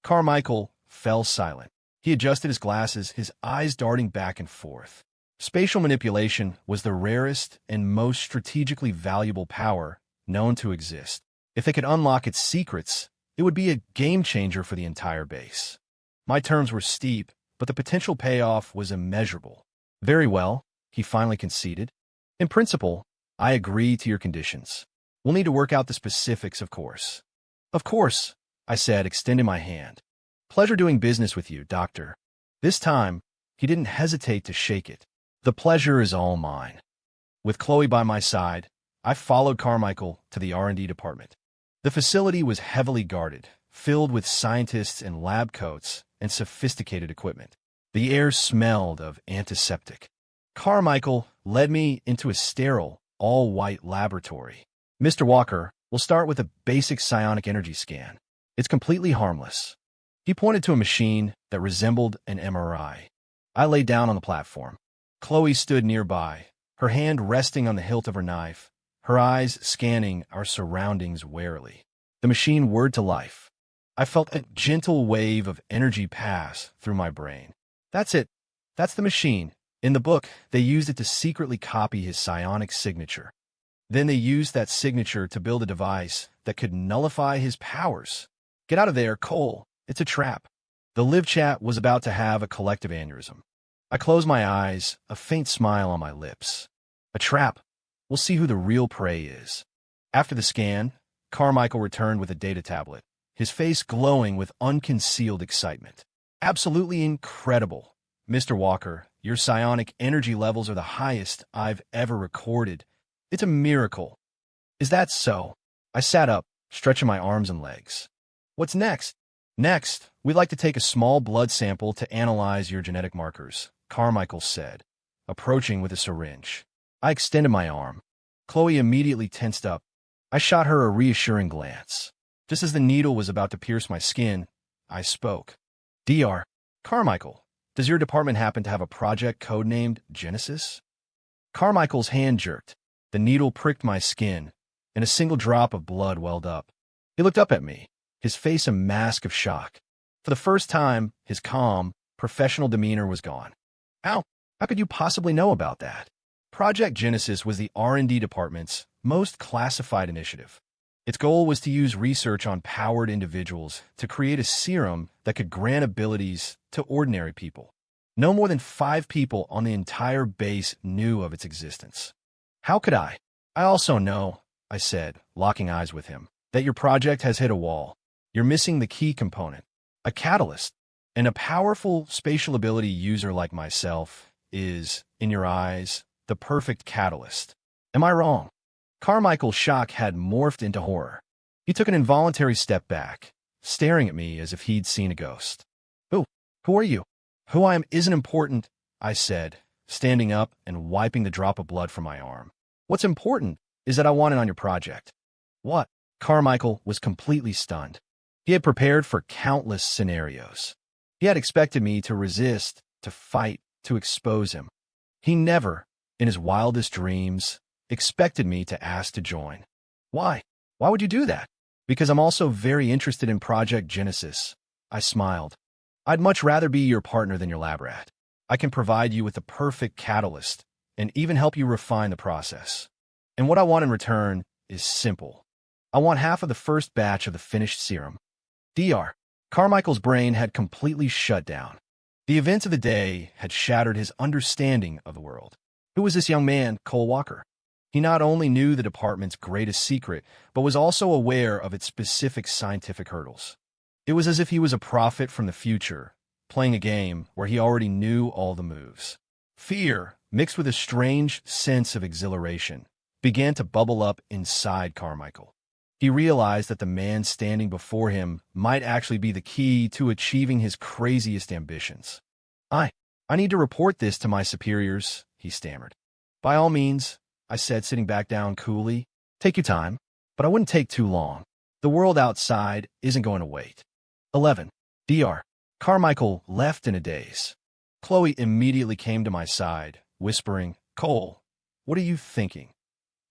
Carmichael fell silent. He adjusted his glasses, his eyes darting back and forth. Spatial manipulation was the rarest and most strategically valuable power known to exist. If they could unlock its secrets, it would be a game-changer for the entire base. My terms were steep, but the potential payoff was immeasurable. Very well, he finally conceded. In principle, I agree to your conditions. We'll need to work out the specifics, of course. Of course, I said, extending my hand. Pleasure doing business with you, Doctor. This time, he didn't hesitate to shake it. The pleasure is all mine. With Chloe by my side, I followed Carmichael to the R&D department. The facility was heavily guarded, filled with scientists in lab coats and sophisticated equipment. The air smelled of antiseptic. Carmichael led me into a sterile, all-white laboratory. Mr. Walker, we'll start with a basic psionic energy scan. It's completely harmless. He pointed to a machine that resembled an MRI. I lay down on the platform. Chloe stood nearby, her hand resting on the hilt of her knife, her eyes scanning our surroundings warily. The machine whirred to life. I felt a gentle wave of energy pass through my brain. That's it. That's the machine. In the book, they used it to secretly copy his psionic signature. Then they used that signature to build a device that could nullify his powers. Get out of there, Cole. It's a trap. The live chat was about to have a collective aneurysm. I closed my eyes, a faint smile on my lips. A trap. We'll see who the real prey is. After the scan, Carmichael returned with a data tablet, his face glowing with unconcealed excitement. Absolutely incredible. Mr. Walker, your psionic energy levels are the highest I've ever recorded. It's a miracle. Is that so? I sat up, stretching my arms and legs. What's next? Next, we'd like to take a small blood sample to analyze your genetic markers, Carmichael said, approaching with a syringe. I extended my arm. Chloe immediately tensed up. I shot her a reassuring glance. Just as the needle was about to pierce my skin, I spoke. Dr. Carmichael, does your department happen to have a project codenamed Genesis? Carmichael's hand jerked. The needle pricked my skin, and a single drop of blood welled up. He looked up at me, his face a mask of shock. For the first time, his calm, professional demeanor was gone. How could you possibly know about that? Project Genesis was the R&D department's most classified initiative. Its goal was to use research on powered individuals to create a serum that could grant abilities to ordinary people. No more than 5 people on the entire base knew of its existence. How could I? I also know, I said, locking eyes with him, that your project has hit a wall. You're missing the key component, a catalyst. And a powerful spatial ability user like myself is, in your eyes, the perfect catalyst. Am I wrong? Carmichael's shock had morphed into horror. He took an involuntary step back, staring at me as if he'd seen a ghost. Who are you? Who I am isn't important, I said, standing up and wiping the drop of blood from my arm. What's important is that I want in on your project. What? Carmichael was completely stunned. He had prepared for countless scenarios. He had expected me to resist, to fight, to expose him. He never, in his wildest dreams, expected me to ask to join. Why? Why would you do that? Because I'm also very interested in Project Genesis. I smiled. I'd much rather be your partner than your lab rat. I can provide you with the perfect catalyst and even help you refine the process. And what I want in return is simple. I want half of the first batch of the finished serum. Dr. Carmichael's brain had completely shut down. The events of the day had shattered his understanding of the world. Who was this young man, Cole Walker? He not only knew the department's greatest secret, but was also aware of its specific scientific hurdles. It was as if he was a prophet from the future, playing a game where he already knew all the moves. Fear mixed with a strange sense of exhilaration, began to bubble up inside Carmichael. He realized that the man standing before him might actually be the key to achieving his craziest ambitions. I need to report this to my superiors, he stammered. By all means, I said, sitting back down coolly. Take your time, but I wouldn't take too long. The world outside isn't going to wait. 11. Dr. Carmichael left in a daze. Chloe immediately came to my side, whispering, Cole, what are you thinking?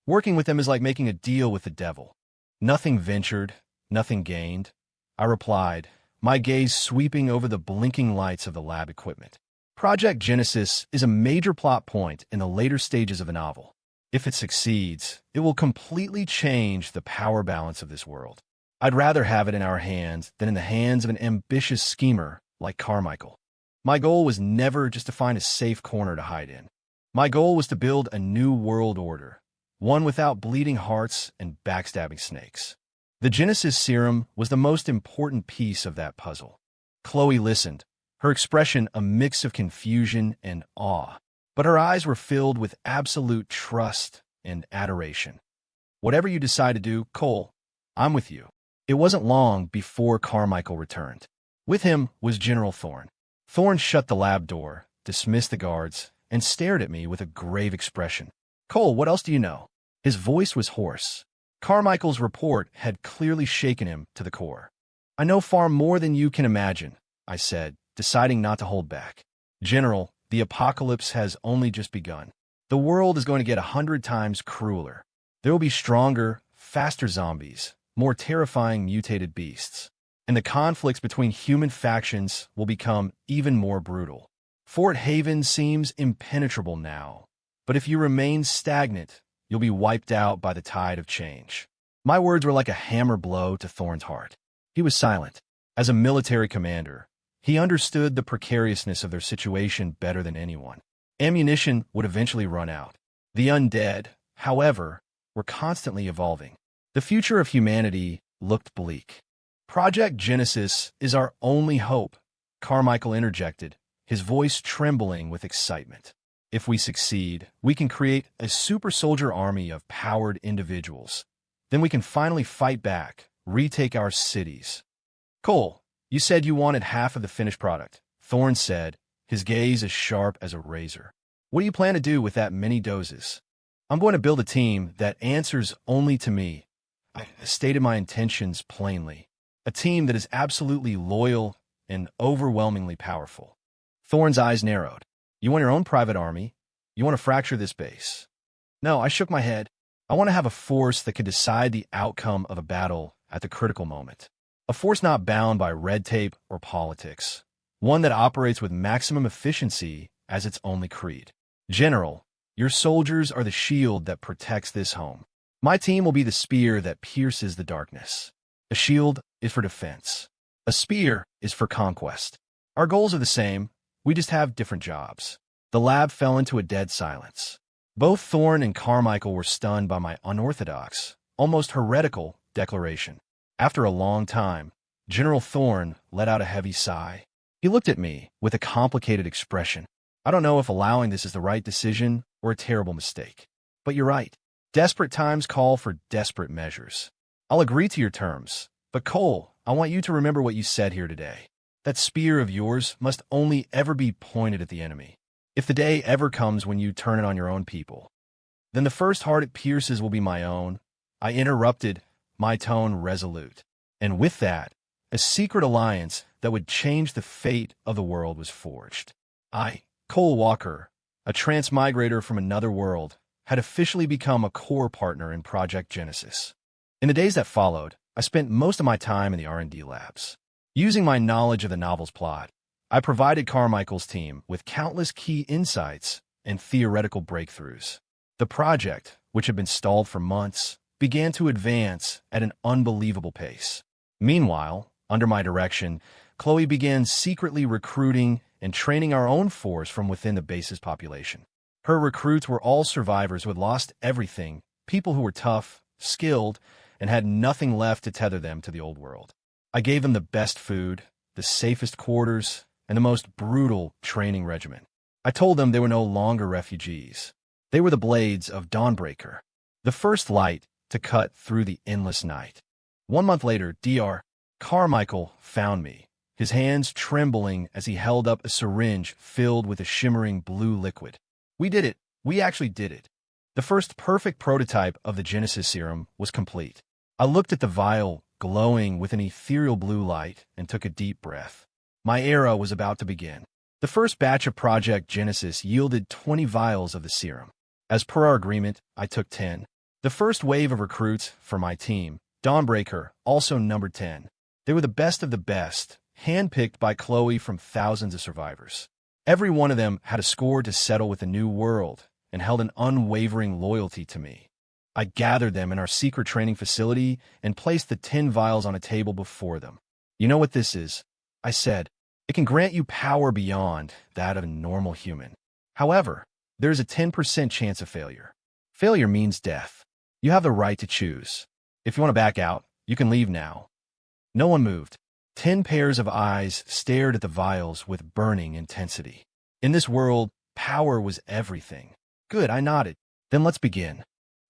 Working with them is like making a deal with the devil. Nothing ventured, nothing gained. I replied, my gaze sweeping over the blinking lights of the lab equipment. Project Genesis is a major plot point in the later stages of a novel. If it succeeds, it will completely change the power balance of this world. I'd rather have it in our hands than in the hands of an ambitious schemer like Carmichael. My goal was never just to find a safe corner to hide in. My goal was to build a new world order, one without bleeding hearts and backstabbing snakes. The Genesis serum was the most important piece of that puzzle. Chloe listened, her expression a mix of confusion and awe, but her eyes were filled with absolute trust and adoration. Whatever you decide to do, Cole, I'm with you. It wasn't long before Carmichael returned. With him was General Thorne. Thorne shut the lab door, dismissed the guards, and stared at me with a grave expression. Cole, what else do you know? His voice was hoarse. Carmichael's report had clearly shaken him to the core. I know far more than you can imagine, I said, deciding not to hold back. General, the apocalypse has only just begun. The world is going to get 100 times crueler. There will be stronger, faster zombies, more terrifying mutated beasts, and the conflicts between human factions will become even more brutal. Fort Haven seems impenetrable now, but if you remain stagnant, you'll be wiped out by the tide of change. My words were like a hammer blow to Thorne's heart. He was silent. As a military commander, he understood the precariousness of their situation better than anyone. Ammunition would eventually run out. The undead, however, were constantly evolving. The future of humanity looked bleak. Project Genesis is our only hope, Carmichael interjected, his voice trembling with excitement. If we succeed, we can create a super soldier army of powered individuals. Then we can finally fight back, retake our cities. Cole, you said you wanted half of the finished product, Thorne said, his gaze as sharp as a razor. What do you plan to do with that many doses? I'm going to build a team that answers only to me. I stated my intentions plainly. A team that is absolutely loyal and overwhelmingly powerful. Thorne's eyes narrowed. You want your own private army? You want to fracture this base? No, I shook my head. I want to have a force that could decide the outcome of a battle at the critical moment. A force not bound by red tape or politics. One that operates with maximum efficiency as its only creed. General, your soldiers are the shield that protects this home. My team will be the spear that pierces the darkness. A shield is for defense. A spear is for conquest. Our goals are the same. We just have different jobs. The lab fell into a dead silence. Both Thorne and Carmichael were stunned by my unorthodox, almost heretical declaration. After a long time, General Thorne let out a heavy sigh. He looked at me with a complicated expression. I don't know if allowing this is the right decision or a terrible mistake. But you're right. Desperate times call for desperate measures. I'll agree to your terms. But Cole, I want you to remember what you said here today. That spear of yours must only ever be pointed at the enemy. If the day ever comes when you turn it on your own people, then the first heart it pierces will be my own. I interrupted, my tone resolute. And with that, a secret alliance that would change the fate of the world was forged. I, Cole Walker, a transmigrator from another world, had officially become a core partner in Project Genesis. In the days that followed, I spent most of my time in the R&D labs. Using my knowledge of the novel's plot, I provided Carmichael's team with countless key insights and theoretical breakthroughs. The project, which had been stalled for months, began to advance at an unbelievable pace. Meanwhile, under my direction, Chloe began secretly recruiting and training our own force from within the base's population. Her recruits were all survivors who had lost everything, people who were tough, skilled, and had nothing left to tether them to the old world. I gave them the best food, the safest quarters, and the most brutal training regimen. I told them they were no longer refugees. They were the blades of Dawnbreaker, the first light to cut through the endless night. 1 month later, Dr. Carmichael found me, his hands trembling as he held up a syringe filled with a shimmering blue liquid. We did it. We actually did it. The first perfect prototype of the Genesis serum was complete. I looked at the vial, glowing with an ethereal blue light, and took a deep breath. My era was about to begin. The first batch of Project Genesis yielded 20 vials of the serum. As per our agreement, I took 10. The first wave of recruits for my team, Dawnbreaker, also numbered 10. They were the best of the best, handpicked by Chloe from thousands of survivors. Every one of them had a score to settle with the new world and held an unwavering loyalty to me. I gathered them in our secret training facility and placed the 10 vials on a table before them. You know what this is? I said. It can grant you power beyond that of a normal human. However, there is a 10% chance of failure. Failure means death. You have the right to choose. If you want to back out, you can leave now. No one moved. 10 pairs of eyes stared at the vials with burning intensity. In this world, power was everything. Good, I nodded. Then let's begin.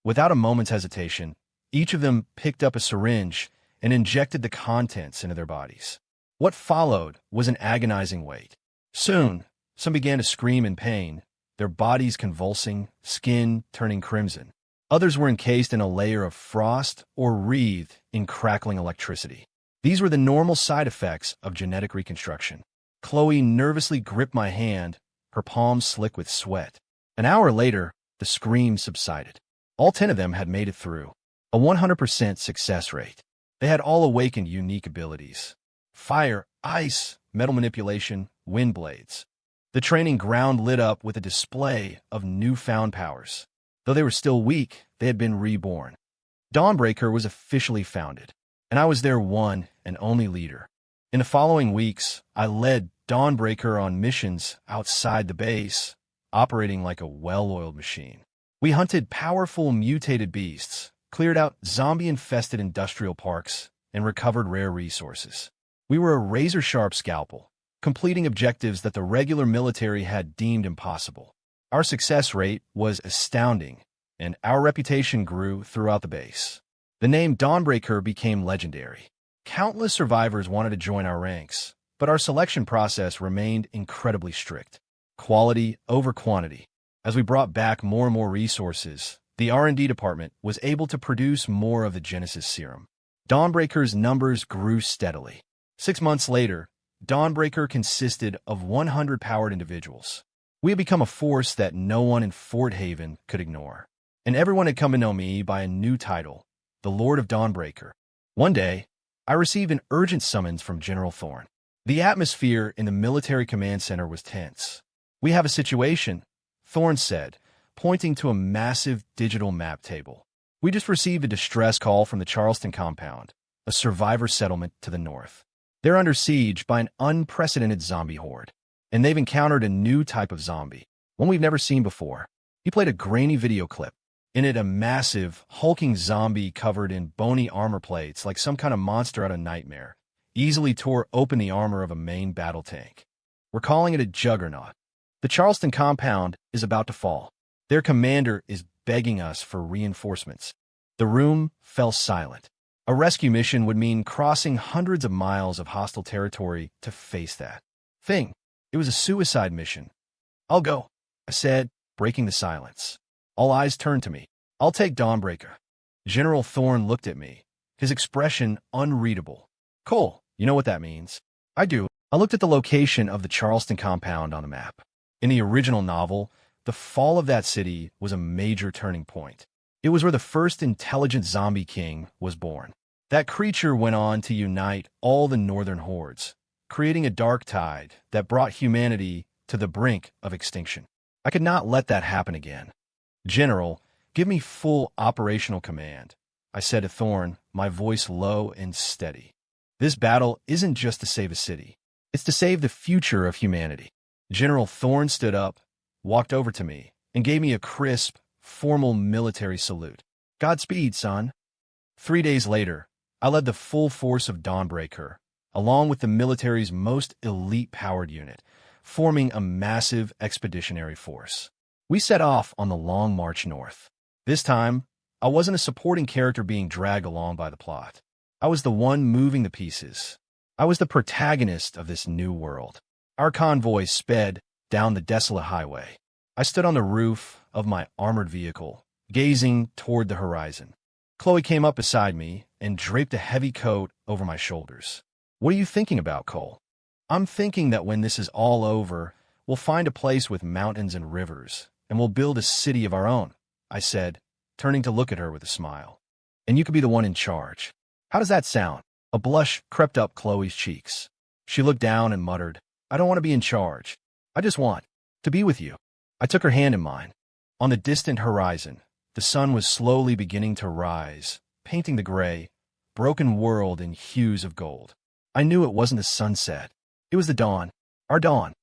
Without a moment's hesitation, each of them picked up a syringe and injected the contents into their bodies. What followed was an agonizing wait. Soon, some began to scream in pain, their bodies convulsing, skin turning crimson. Others were encased in a layer of frost or wreathed in crackling electricity. These were the normal side effects of genetic reconstruction. Chloe nervously gripped my hand, her palms slick with sweat. An hour later, the screams subsided. All 10 of them had made it through. A 100% success rate. They had all awakened unique abilities. Fire, ice, metal manipulation, wind blades. The training ground lit up with a display of newfound powers. Though they were still weak, they had been reborn. Dawnbreaker was officially founded, and I was their one and only leader. In the following weeks, I led Dawnbreaker on missions outside the base, operating like a well-oiled machine. We hunted powerful mutated beasts, cleared out zombie-infested industrial parks, and recovered rare resources. We were a razor-sharp scalpel, completing objectives that the regular military had deemed impossible. Our success rate was astounding, and our reputation grew throughout the base. The name Dawnbreaker became legendary. Countless survivors wanted to join our ranks, but our selection process remained incredibly strict. Quality over quantity. As we brought back more and more resources, the R&D department was able to produce more of the Genesis serum. Dawnbreaker's numbers grew steadily. 6 months later, Dawnbreaker consisted of 100 powered individuals. We had become a force that no one in Fort Haven could ignore. And everyone had come to know me by a new title, the Lord of Dawnbreaker. One day, I received an urgent summons from General Thorne. The atmosphere in the military command center was tense. "We have a situation," Thorne said, pointing to a massive digital map table. "We just received a distress call from the Charleston compound, a survivor settlement to the north. They're under siege by an unprecedented zombie horde, and they've encountered a new type of zombie, one we've never seen before." He played a grainy video clip. In it, a massive, hulking zombie covered in bony armor plates like some kind of monster out of Nightmare easily tore open the armor of a main battle tank. "We're calling it a juggernaut. The Charleston compound is about to fall. Their commander is begging us for reinforcements." The room fell silent. A rescue mission would mean crossing hundreds of miles of hostile territory to face that thing. It was a suicide mission. "I'll go," I said, breaking the silence. All eyes turned to me. "I'll take Dawnbreaker." General Thorne looked at me, his expression unreadable. "Cole, you know what that means?" "I do." I looked at the location of the Charleston compound on the map. In the original novel, the fall of that city was a major turning point. It was where the first intelligent zombie king was born. That creature went on to unite all the northern hordes, creating a dark tide that brought humanity to the brink of extinction. I could not let that happen again. "General, give me full operational command," I said to Thorne, my voice low and steady. "This battle isn't just to save a city. It's to save the future of humanity." General Thorne stood up, walked over to me, and gave me a crisp, formal military salute. "Godspeed, son." 3 days later, I led the full force of Dawnbreaker, along with the military's most elite powered unit, forming a massive expeditionary force. We set off on the long march north. This time, I wasn't a supporting character being dragged along by the plot. I was the one moving the pieces. I was the protagonist of this new world. Our convoy sped down the desolate highway. I stood on the roof of my armored vehicle, gazing toward the horizon. Chloe came up beside me and draped a heavy coat over my shoulders. "What are you thinking about, Cole?" "I'm thinking that when this is all over, we'll find a place with mountains and rivers, and we'll build a city of our own," I said, turning to look at her with a smile. "And you could be the one in charge. How does that sound?" A blush crept up Chloe's cheeks. She looked down and muttered, "I don't want to be in charge. I just want to be with you." I took her hand in mine. On the distant horizon, the sun was slowly beginning to rise, painting the gray, broken world in hues of gold. I knew it wasn't the sunset. It was the dawn, our dawn.